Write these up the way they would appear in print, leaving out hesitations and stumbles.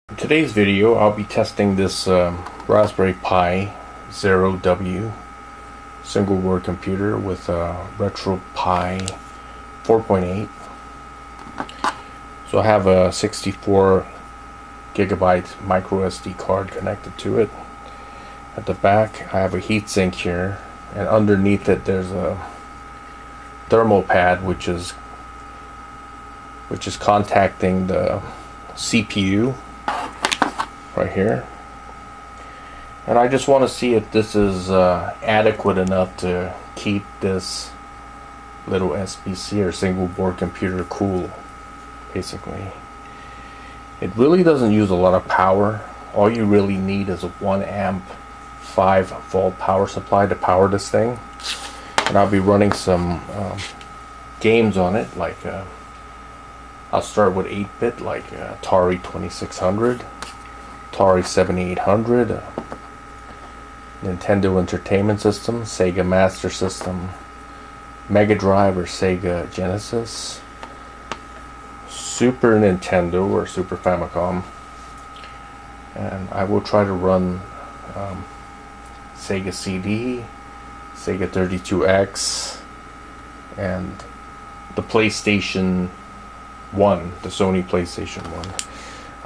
In today's video, I'll be testing this Raspberry Pi Zero W single board computer with a Retropie 4.8. So I have a 64 gigabyte microSD card connected to it. At the back, I have a heatsink here, and underneath it there's a thermal pad which is contacting the CPU right here, and I just want to see if this is adequate enough to keep this little SBC or single board computer cool. Basically, it really doesn't use a lot of power. All you really need is a 1 amp 5 volt power supply to power this thing, and I'll be running some games on it. Like I'll start with 8-bit, like Atari 2600, Atari 7800, Nintendo Entertainment System, Sega Master System, Mega Drive or Sega Genesis, Super Nintendo or Super Famicom, and I will try to run Sega CD, Sega 32X, and the PlayStation 1, the Sony Playstation 1.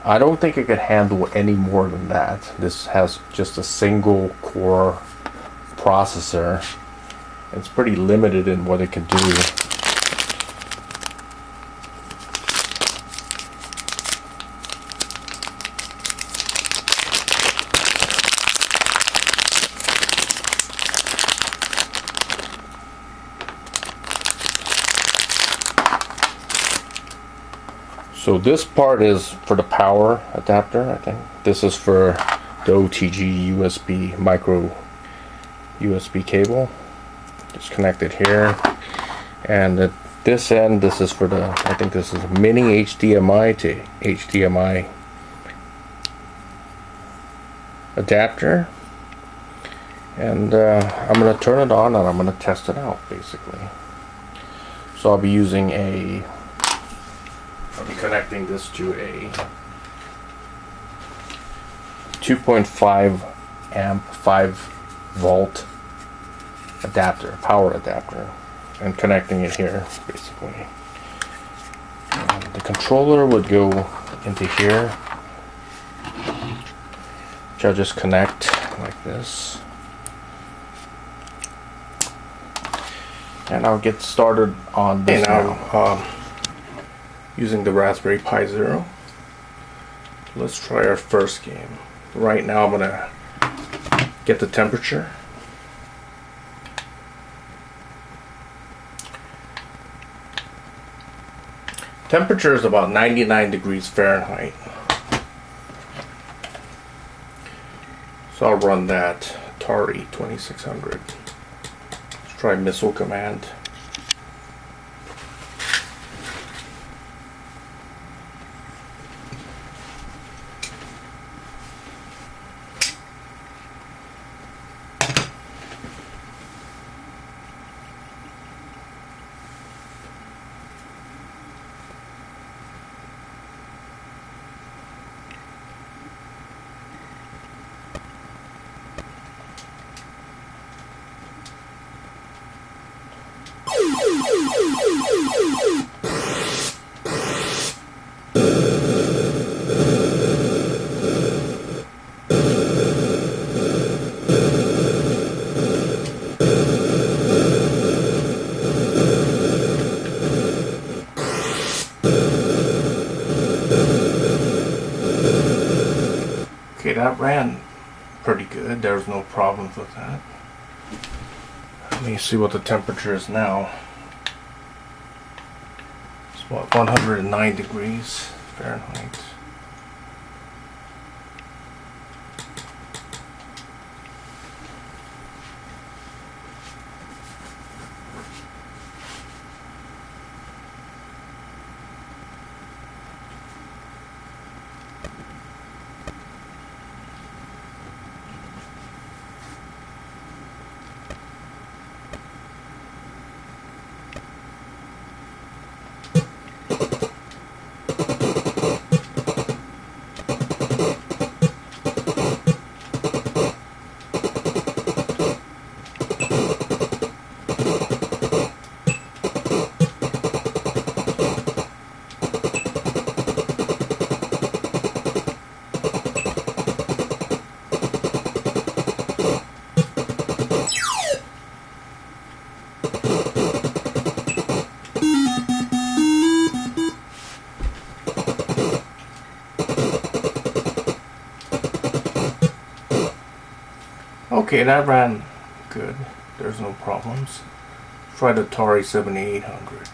I don't think it could handle any more than that. This has just a single core processor. It's pretty limited in what it can do. So this part is for the power adapter, I think. This is for the OTG USB micro USB cable. Just connected here. And at this end, this is for the, I think this is a mini HDMI to HDMI adapter. And I'm going to turn it on and I'm going to test it out, basically. So I'll be using I'll be connecting this to a 2.5 amp 5 volt adapter, power adapter, and connecting it here, basically. And the controller would go into here, which I'll just connect like this. And I'll get started on this now. Using the Raspberry Pi Zero. Let's try our first game. Right now I'm gonna get the temperature. Temperature is about 99 degrees Fahrenheit. So I'll run that Atari 2600. Let's try Missile Command. Okay, that ran pretty good. There's no problems with that. Let me see what the temperature is now. It's about 109 degrees Fahrenheit. Okay, that ran good. There's no problems. Try the Atari 7800.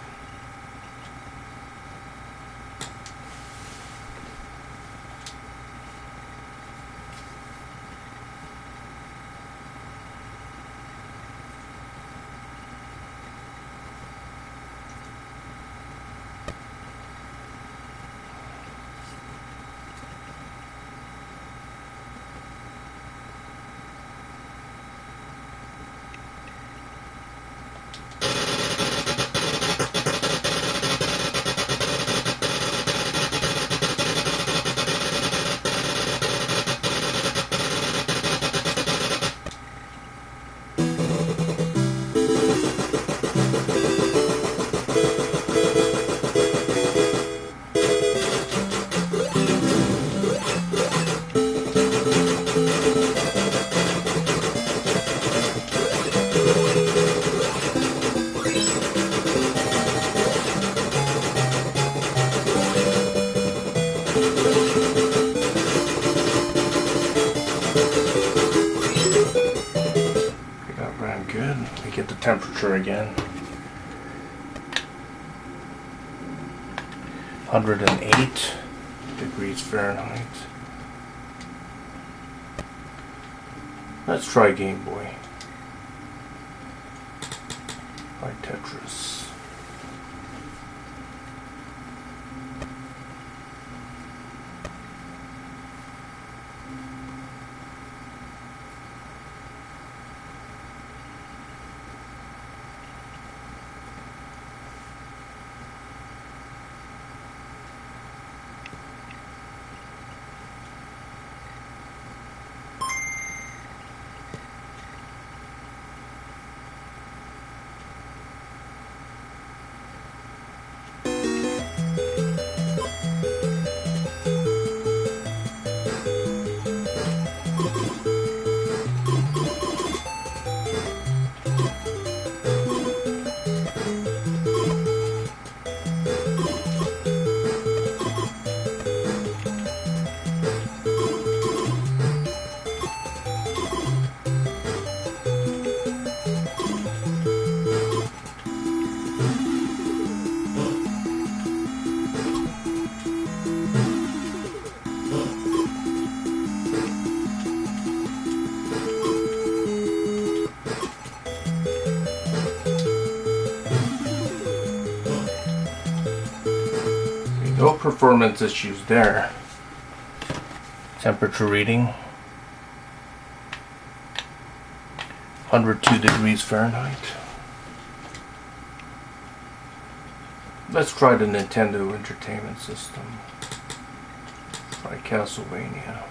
Get the temperature again. 108 degrees Fahrenheit. Let's try Game Boy. Try Tetris. No performance issues there. Temperature reading 102 degrees Fahrenheit. Let's try the Nintendo Entertainment System. Try Castlevania.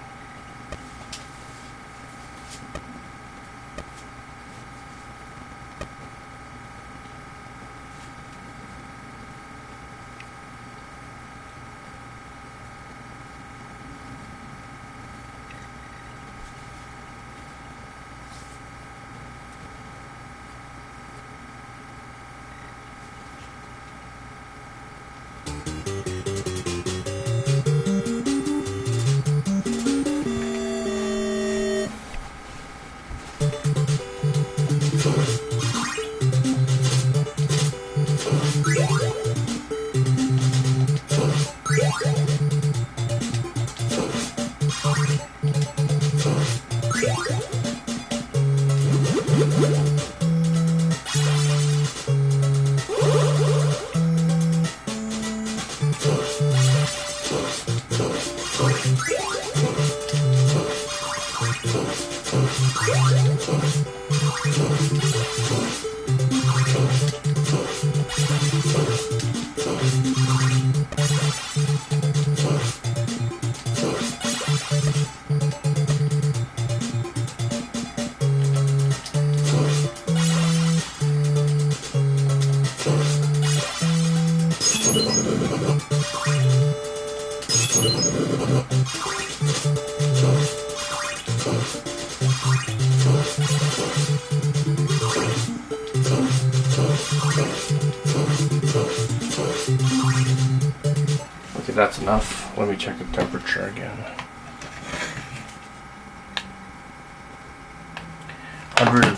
Okay, that's enough. Let me check the temperature again.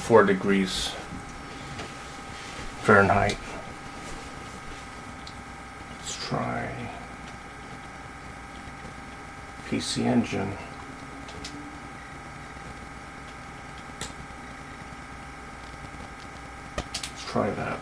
104 degrees Fahrenheit. Let's try PC-Engine. Let's try that.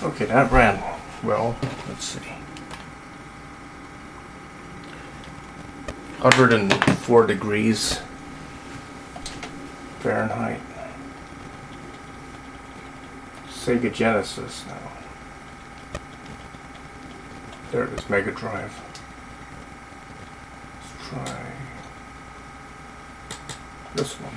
Okay, that ran well. Let's see. 104 degrees Fahrenheit. Sega Genesis now. There it is, Mega Drive. Let's try this one.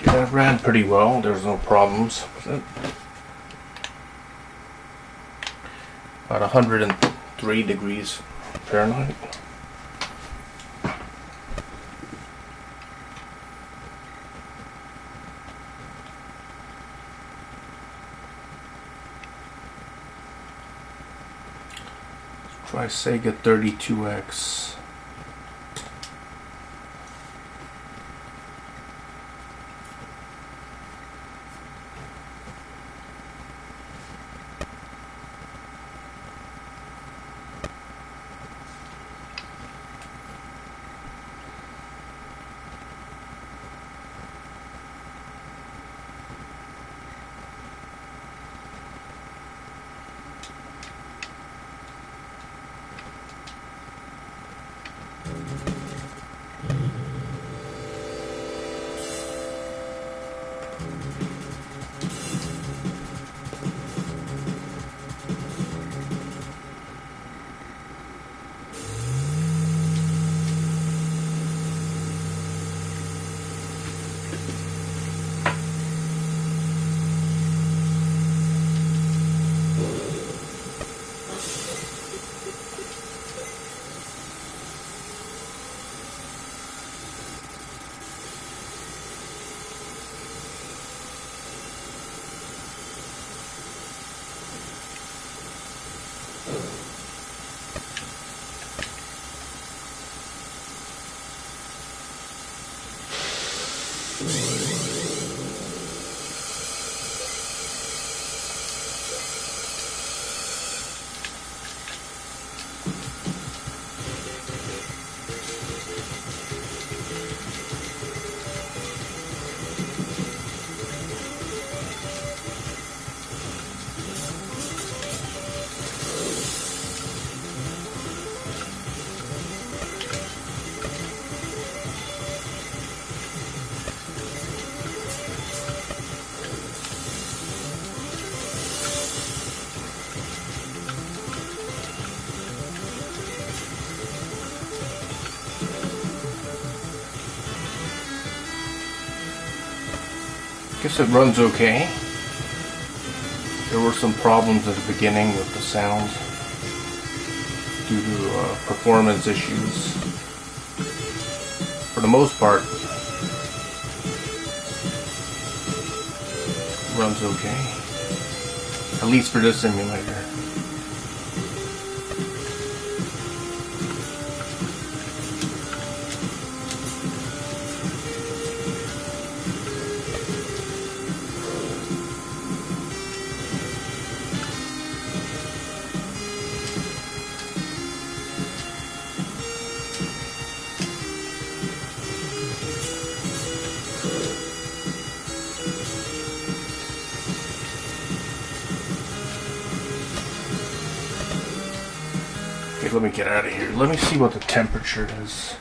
Yeah, it ran pretty well. There's no problems with it. About 103 degrees Fahrenheit. Try Sega 32X. Guess it runs okay. There were some problems at the beginning with the sound due to performance issues. For the most part, it runs okay. At least for this emulator. Let me get out of here. Let me see what the temperature is.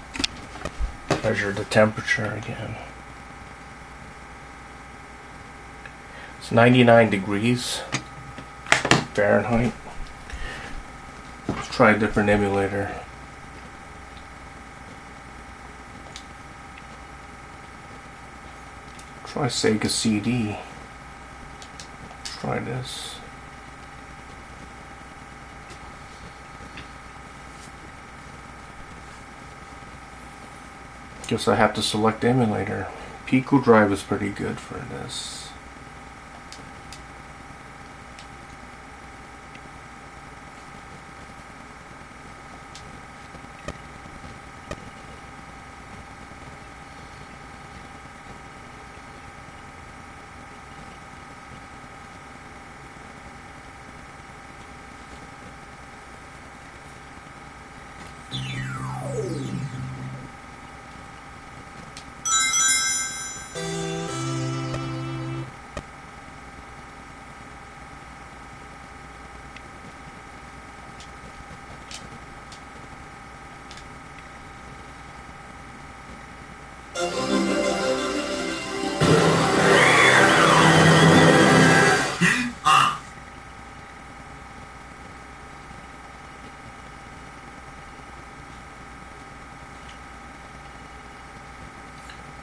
Measure the temperature again. It's 99 degrees Fahrenheit. Let's try a different emulator. Try Sega CD. Let's try this. Guess I have to select emulator. Pico drive is pretty good for this.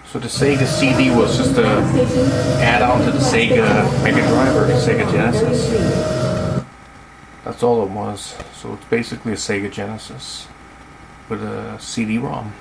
So the Sega CD was just a add-on to the Sega Mega Drive or the Sega Genesis. That's all it was. So it's basically a Sega Genesis with a CD-ROM.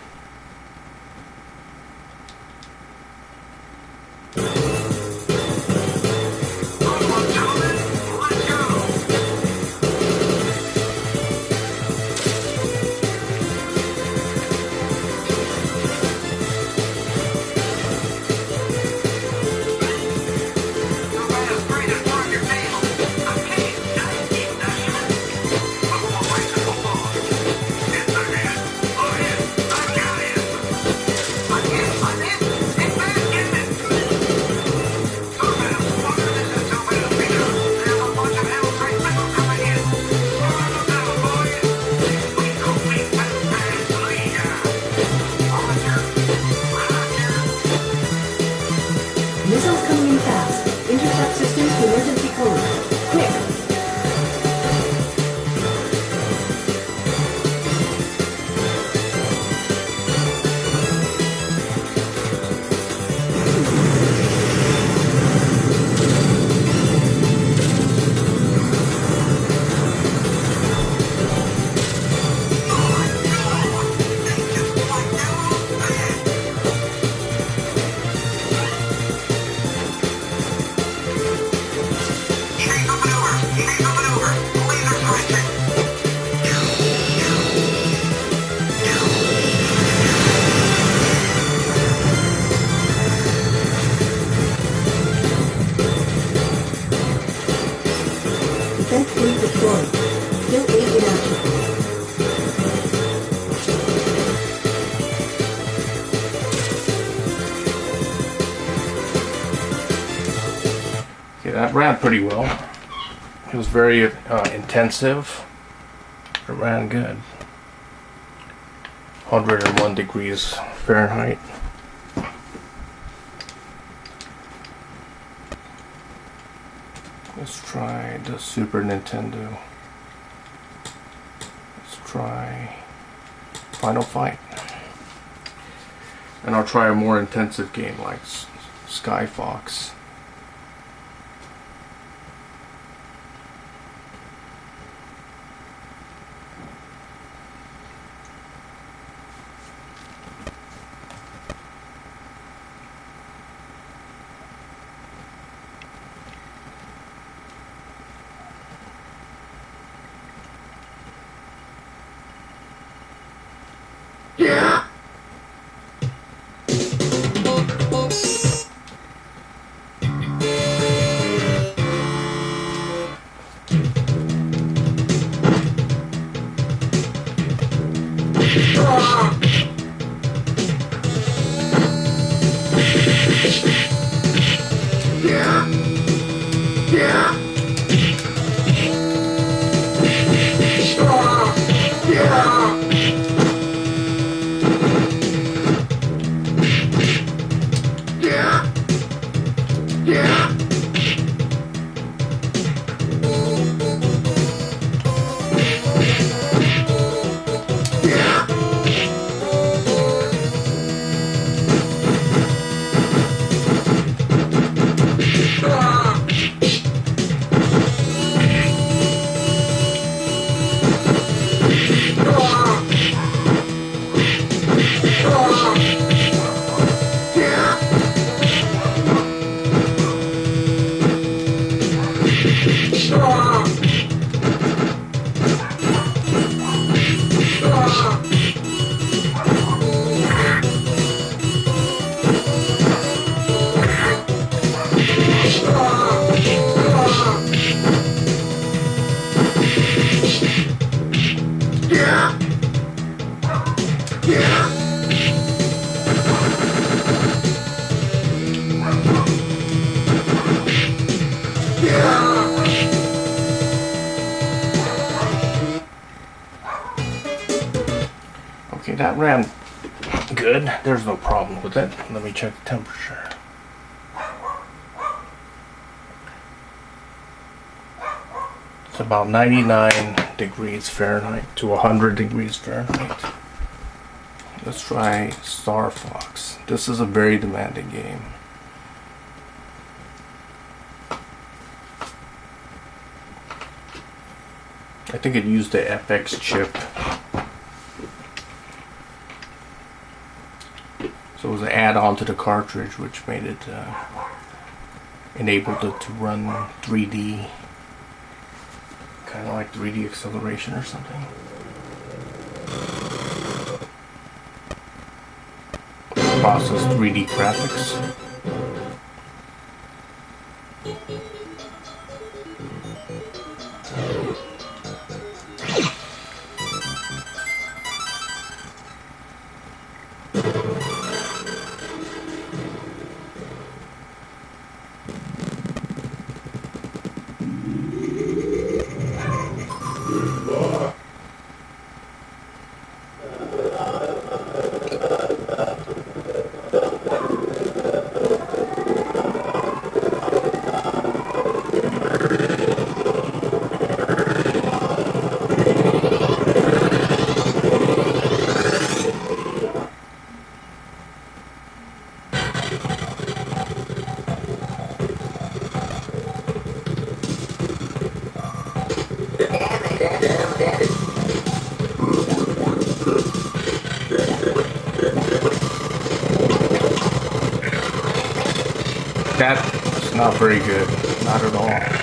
successfully deployed. Still 8 in action. Okay, that ran pretty well. It was very intensive. It ran good. 101 degrees Fahrenheit. Let's try the Super Nintendo. Let's try Final Fight. And I'll try a more intensive game like Sky Fox. Okay, that ran good. There's no problem with it. Let me check the temperature. It's about 99 degrees Fahrenheit to 100 degrees Fahrenheit. Let's try Star Fox. This is a very demanding game. I think it used the FX chip. So it was an add-on to the cartridge which made it enabled it to run 3D, kind of like 3D acceleration or something. Process 3D graphics. That's not very good, not at all.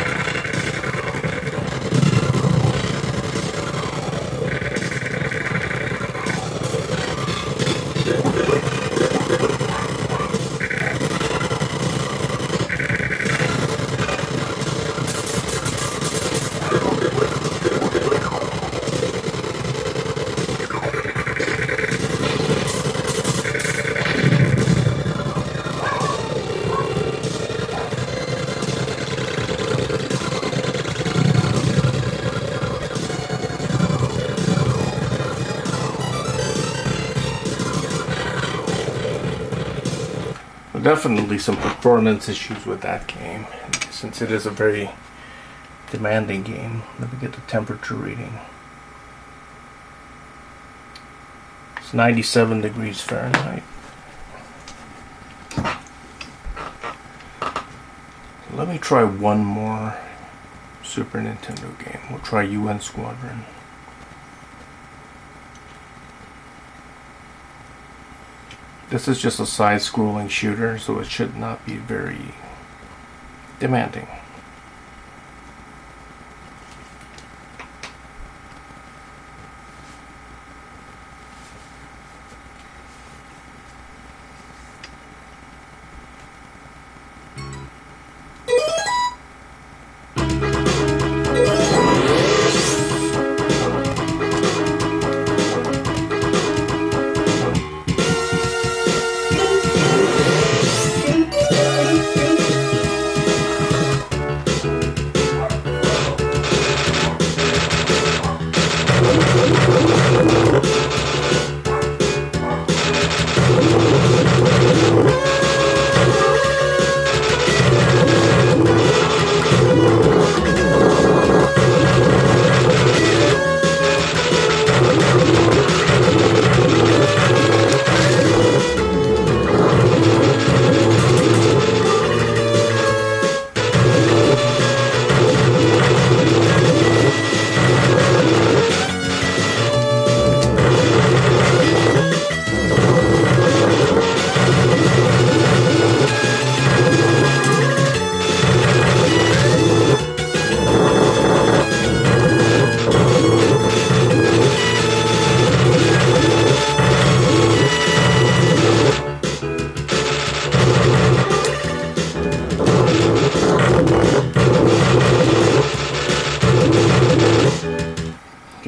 definitely some performance issues with that game, since it is a very demanding game. Let me get the temperature reading. It's 97 degrees Fahrenheit. Let me try one more Super Nintendo game. We'll try UN Squadron. This is just a side-scrolling shooter, so it should not be very demanding.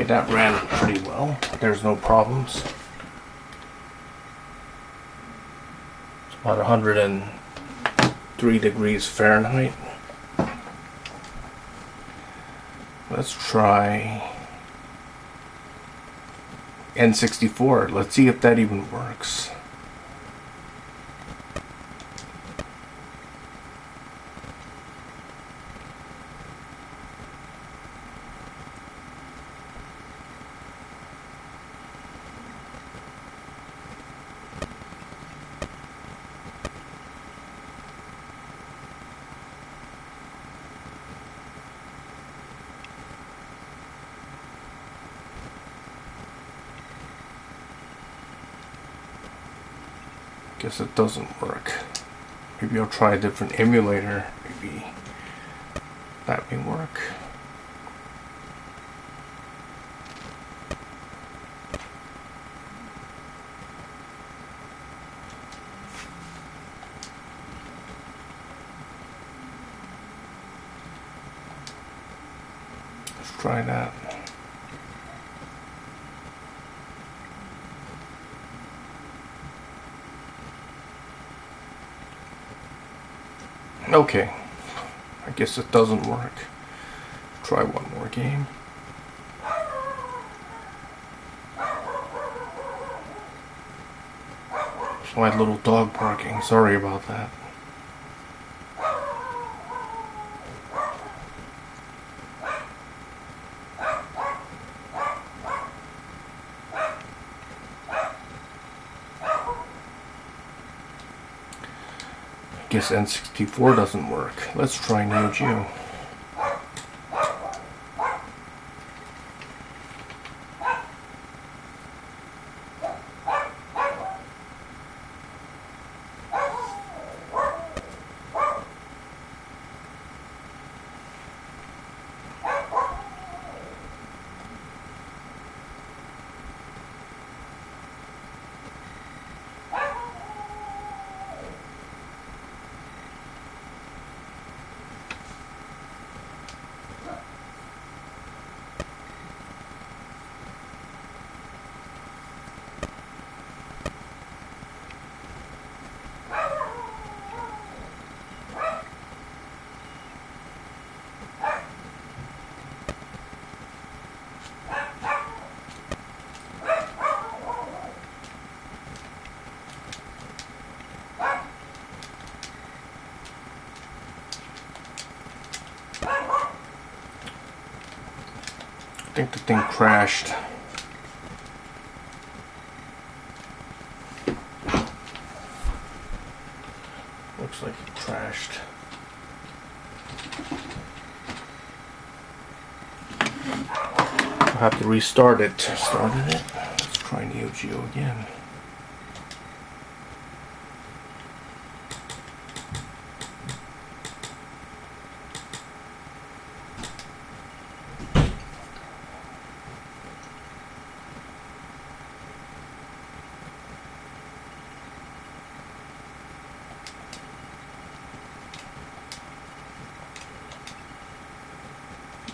That ran pretty well. There's no problems. It's about 103 degrees Fahrenheit. Let's try N64. Let's see if that even works. Guess it doesn't work. Maybe I'll try a different emulator. Maybe that may work. Let's try that. Okay, I guess it doesn't work. Try one more game. It's my little dog barking. Sorry about that. I guess N64 doesn't work. Let's try Neogeo. think the thing crashed. Looks like it crashed. I'll have to restart it. Started it. Let's try Neogeo again.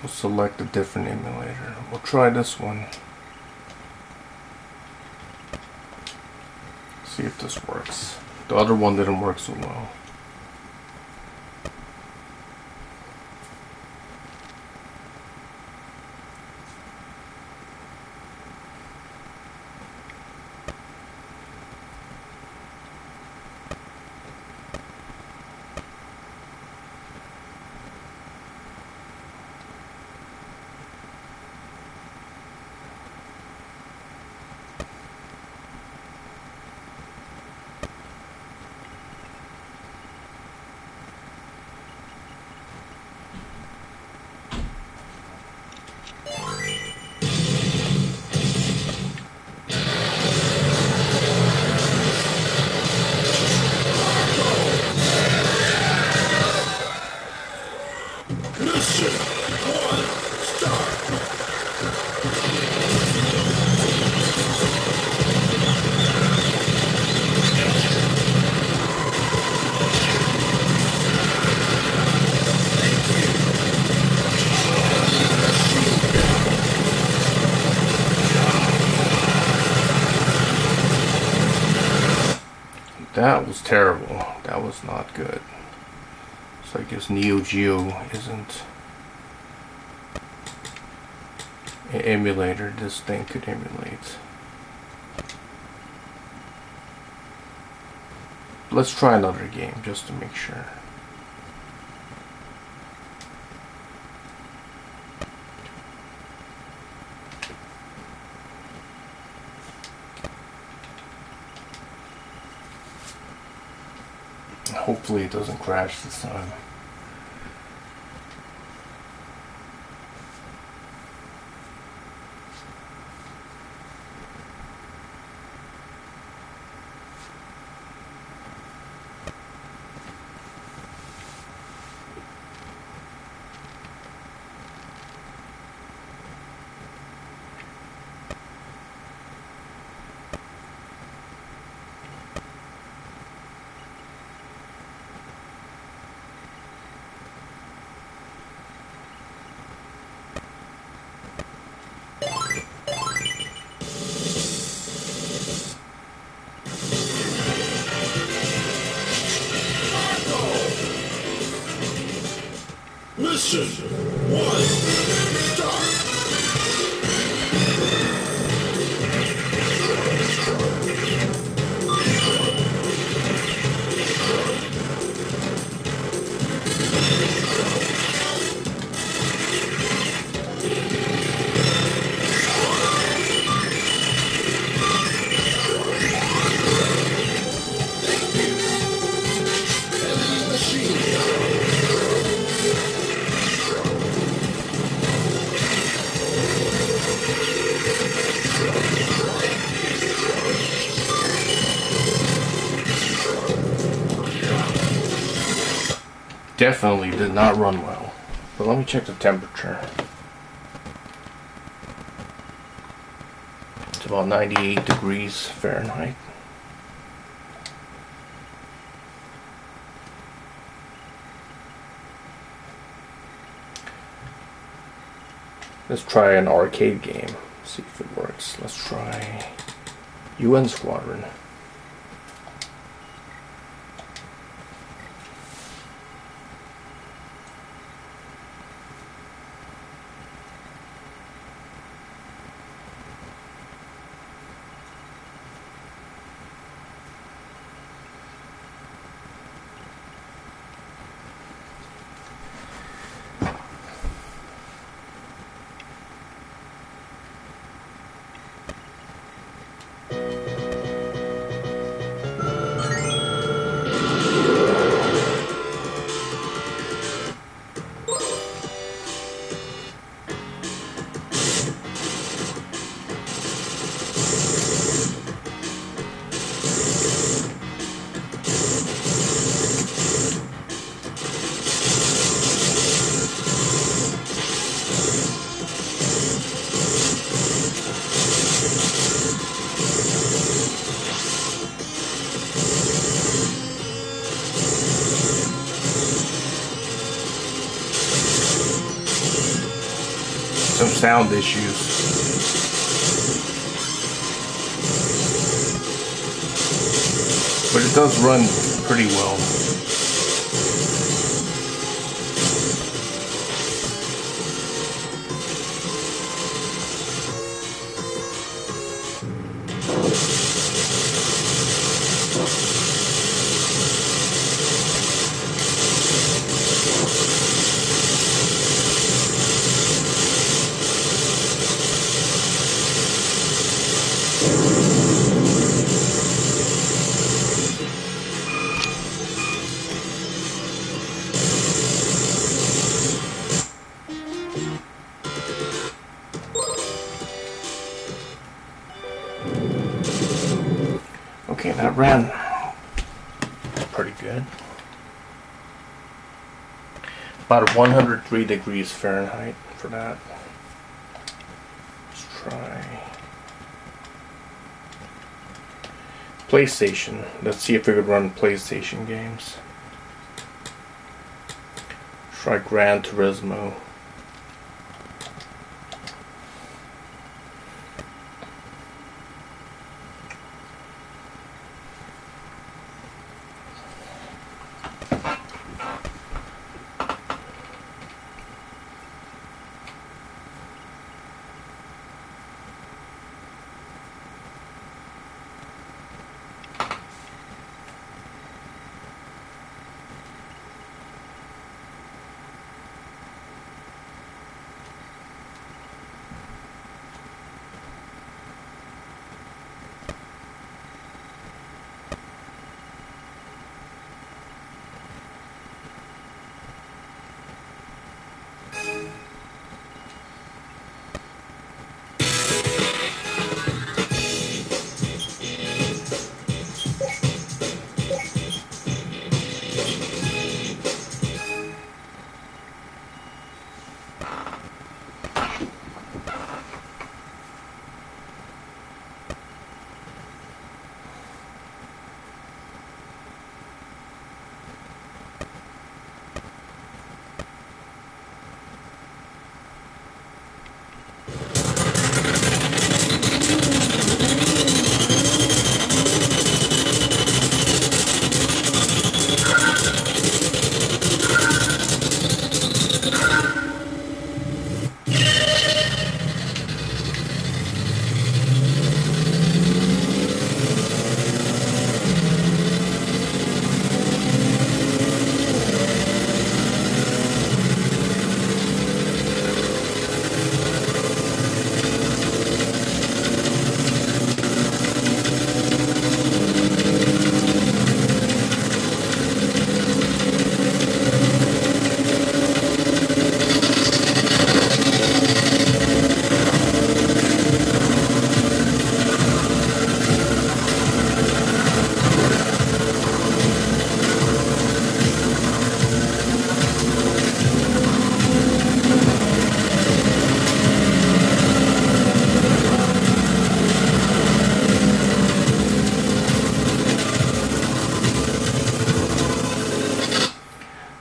We'll select a different emulator. We'll try this one. See if this works. The other one didn't work so well. That was terrible. That was not good. So I guess Neogeo isn't an emulator this thing could emulate. Let's try another game just to make sure. Hopefully it doesn't crash this time. Mission 1, start! Definitely did not run well. But let me check the temperature. It's about 98 degrees Fahrenheit. Let's try an arcade game. See if it works. Let's try UN Squadron. some sound issues. But it does run pretty well. Okay, that ran pretty good. About 103 degrees Fahrenheit for that. Let's try PlayStation. Let's see if we could run PlayStation games. Try Gran Turismo.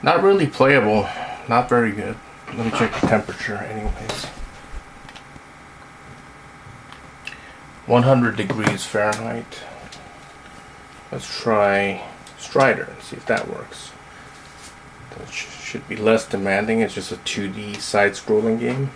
Not really playable, not very good. Let me check the temperature anyways. 100 degrees Fahrenheit. Let's try Strider and see if that works. That should be less demanding. It's just a 2D side-scrolling game.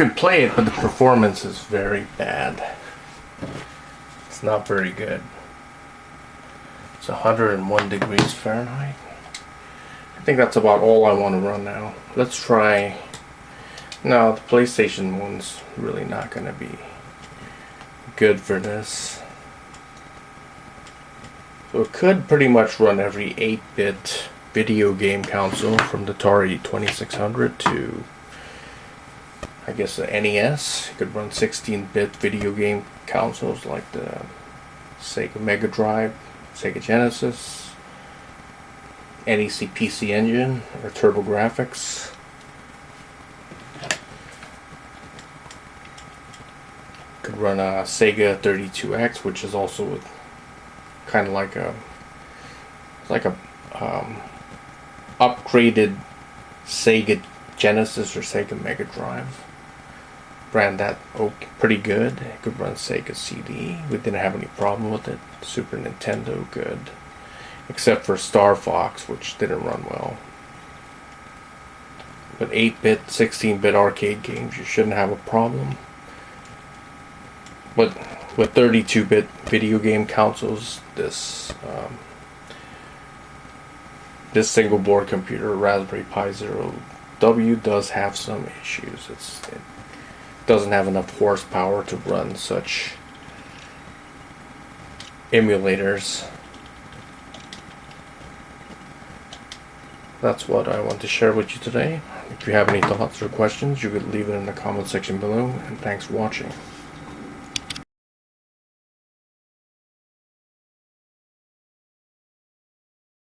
can play it, but the performance is very bad. It's not very good. It's 101 degrees Fahrenheit. I think that's about all I want to run now. Let's try. No, the PlayStation one's really not going to be good for this. So it could pretty much run every 8-bit video game console from the Atari 2600 to, I guess, the NES. It could run 16-bit video game consoles like the Sega Mega Drive, Sega Genesis, NEC PC-Engine, or TurboGrafx. Could run a Sega 32X, which is also kind of like a upgraded Sega Genesis or Sega Mega Drive. Ran that pretty good. It could run Sega CD. We didn't have any problem with it. Super Nintendo good, except for Star Fox, which didn't run well. But 8-bit, 16-bit arcade games, you shouldn't have a problem. But with 32-bit video game consoles, this single board computer, Raspberry Pi Zero W, does have some issues. It doesn't have enough horsepower to run such emulators. That's what I want to share with you today. If you have any thoughts or questions, you could leave it in the comment section below, and thanks for watching.